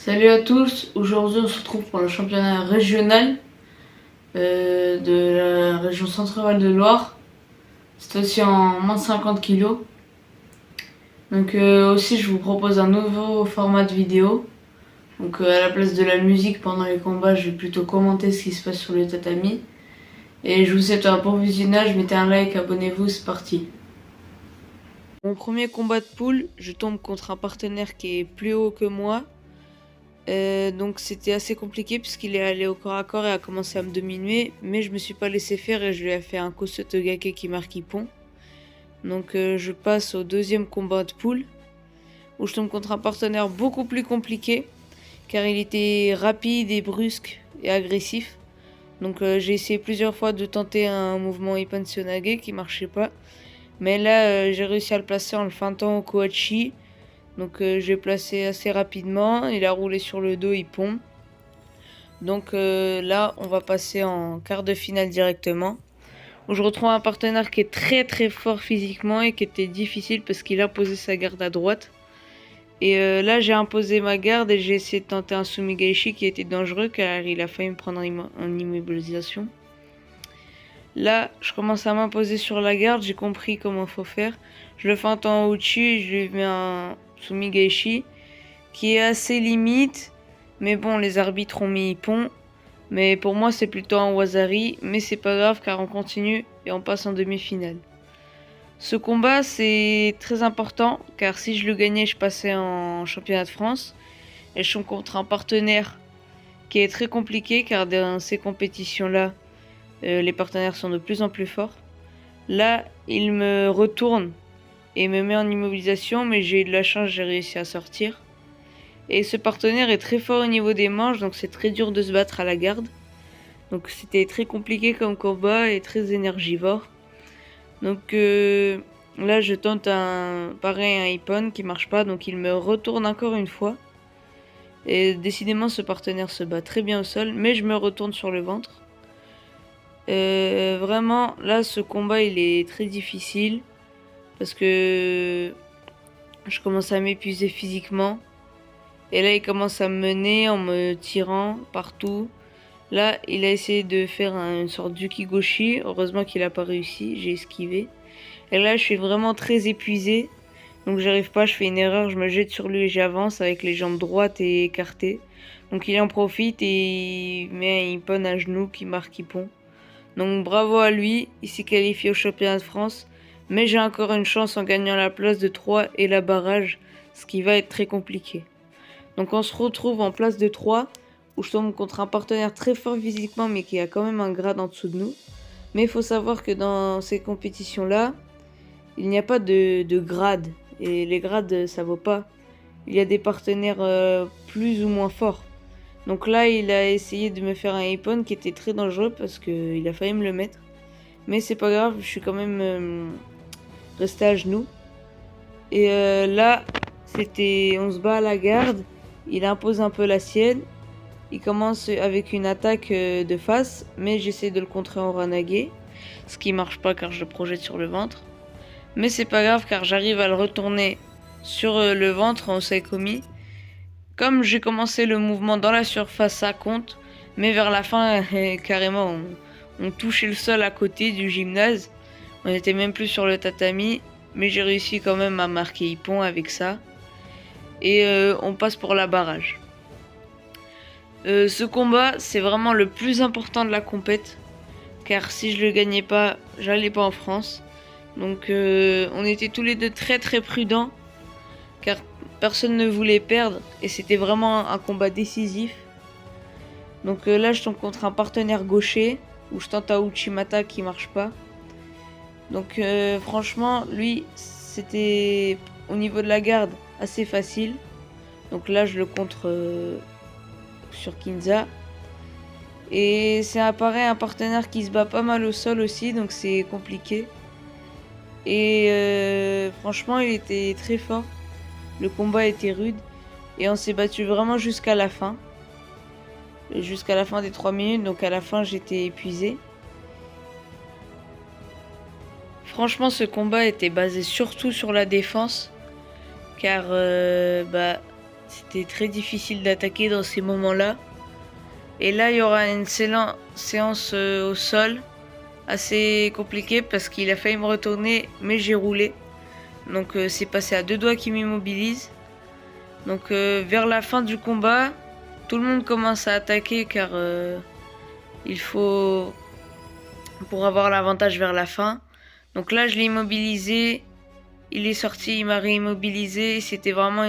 Salut à tous, aujourd'hui on se retrouve pour le championnat régional de la région Centre-Val de Loire. C'est aussi en moins de 50 kilos. Donc aussi je vous propose un nouveau format de vidéo. Donc à la place de la musique pendant les combats, je vais plutôt commenter ce qui se passe sur le tatami. Et je vous souhaite un bon visionnage, mettez un like, abonnez-vous, c'est parti. Mon premier combat de poule, je tombe contre un partenaire qui est plus haut que moi. Donc c'était assez compliqué puisqu'il est allé au corps à corps et a commencé à me dominer, mais je me suis pas laissé faire et je lui ai fait un Kosotogake qui marque Ippon. Donc je passe au deuxième combat de poule où je tombe contre un partenaire beaucoup plus compliqué car il était rapide et brusque et agressif. Donc j'ai essayé plusieurs fois de tenter un mouvement Ippon Tsunage qui marchait pas, mais là j'ai réussi à le placer en le feintant au Kohachi. Donc j'ai placé assez rapidement, il a roulé sur le dos, Ippon. Donc là on va passer en quart de finale directement. Où je retrouve un partenaire qui est très très fort physiquement et qui était difficile parce qu'il a posé sa garde à droite. Et là j'ai imposé ma garde et j'ai essayé de tenter un Sumigaishi qui était dangereux car il a failli me prendre en immobilisation. Là je commence à m'imposer sur la garde, j'ai compris comment il faut faire. Je le feinte en Uchi et je lui mets un Sumigaishi qui est assez limite, mais bon les arbitres ont mis Ippon, mais pour moi c'est plutôt un Wazari, mais c'est pas grave car on continue et on passe en demi-finale. Ce combat c'est très important car si je le gagnais je passais en championnat de France et je suis contre un partenaire qui est très compliqué car dans ces compétitions là les partenaires sont de plus en plus forts. Là il me retourne et me met en immobilisation, mais j'ai eu de la chance, j'ai réussi à sortir. Et ce partenaire est très fort au niveau des manches, donc c'est très dur de se battre à la garde. Donc c'était très compliqué comme combat et très énergivore. Donc là je tente un Ippon qui marche pas, donc il me retourne encore une fois. Et décidément ce partenaire se bat très bien au sol, mais je me retourne sur le ventre. Vraiment là ce combat il est très difficile. Parce que je commence à m'épuiser physiquement. Et là, il commence à me mener en me tirant partout. Là, il a essayé de faire une sorte d'ukigoshi. Heureusement qu'il n'a pas réussi. J'ai esquivé. Et là, je suis vraiment très épuisé. Donc, j'arrive pas. Je fais une erreur. Je me jette sur lui et j'avance avec les jambes droites et écartées. Donc, il en profite et il met un Ippon à genoux qui marque Ippon. Donc, bravo à lui. Il s'est qualifié au championnat de France. Mais j'ai encore une chance en gagnant la place de 3 et la barrage, ce qui va être très compliqué. Donc on se retrouve en place de 3, où je tombe contre un partenaire très fort physiquement, mais qui a quand même un grade en dessous de nous. Mais il faut savoir que dans ces compétitions-là, il n'y a pas de grade. Et les grades, ça vaut pas. Il y a des partenaires plus ou moins forts. Donc là, il a essayé de me faire un Ippon qui était très dangereux parce qu'il a failli me le mettre. Mais c'est pas grave, je suis quand même... resté à genoux. Et là, on se bat à la garde. Il impose un peu la sienne. Il commence avec une attaque de face, mais j'essaie de le contrer en Ranage, ce qui marche pas car je le projette sur le ventre. Mais c'est pas grave car j'arrive à le retourner sur le ventre en Saikomi. Comme j'ai commencé le mouvement dans la surface, ça compte. Mais vers la fin, carrément, on touchait le sol à côté du gymnase. On était même plus sur le tatami, mais j'ai réussi quand même à marquer Ippon avec ça. Et on passe pour la barrage. Ce combat, c'est vraiment le plus important de la compète. Car si je le gagnais pas, j'allais pas en France. Donc on était tous les deux très très prudents. Car personne ne voulait perdre. Et c'était vraiment un combat décisif. Donc là, je tombe contre un partenaire gaucher. Où je tente un Uchimata qui marche pas. Donc franchement, lui, c'était au niveau de la garde assez facile. Donc là, je le contre sur Kinza. Et c'est pareil, un partenaire qui se bat pas mal au sol aussi, donc c'est compliqué. Et franchement, il était très fort. Le combat était rude. Et on s'est battu vraiment jusqu'à la fin. Jusqu'à la fin des 3 minutes, donc à la fin, j'étais épuisé. Franchement, ce combat était basé surtout sur la défense, car C'était très difficile d'attaquer dans ces moments-là. Et là, il y aura une séance au sol assez compliquée parce qu'il a failli me retourner, mais j'ai roulé. Donc c'est passé à 2 doigts qui m'immobilise. Donc vers la fin du combat, tout le monde commence à attaquer car il faut pour avoir l'avantage vers la fin. Donc là, je l'ai immobilisé. Il est sorti, il m'a réimmobilisé. C'était vraiment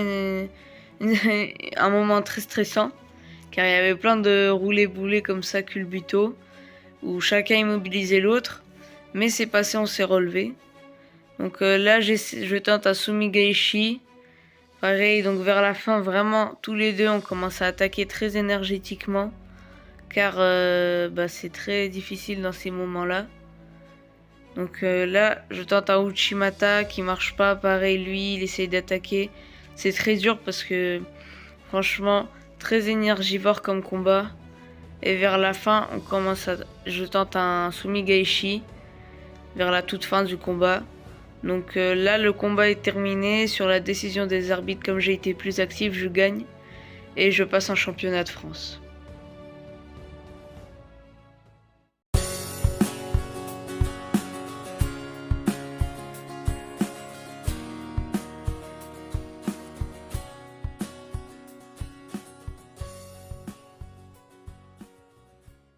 un moment très stressant. Car il y avait plein de roulés-boulés comme ça, culbuto, où chacun immobilisait l'autre. Mais c'est passé, on s'est relevé. Donc là, je tente un Sumigaishi. Pareil, donc vers la fin, vraiment, tous les deux, on commence à attaquer très énergétiquement. Car c'est très difficile dans ces moments-là. Donc là, je tente un Uchimata qui marche pas. Pareil, lui, il essaye d'attaquer. C'est très dur parce que, franchement, très énergivore comme combat. Et vers la fin, je tente un Sumigaishi. Vers la toute fin du combat. Donc là, le combat est terminé. Sur la décision des arbitres, comme j'ai été plus actif, je gagne. Et je passe en championnat de France.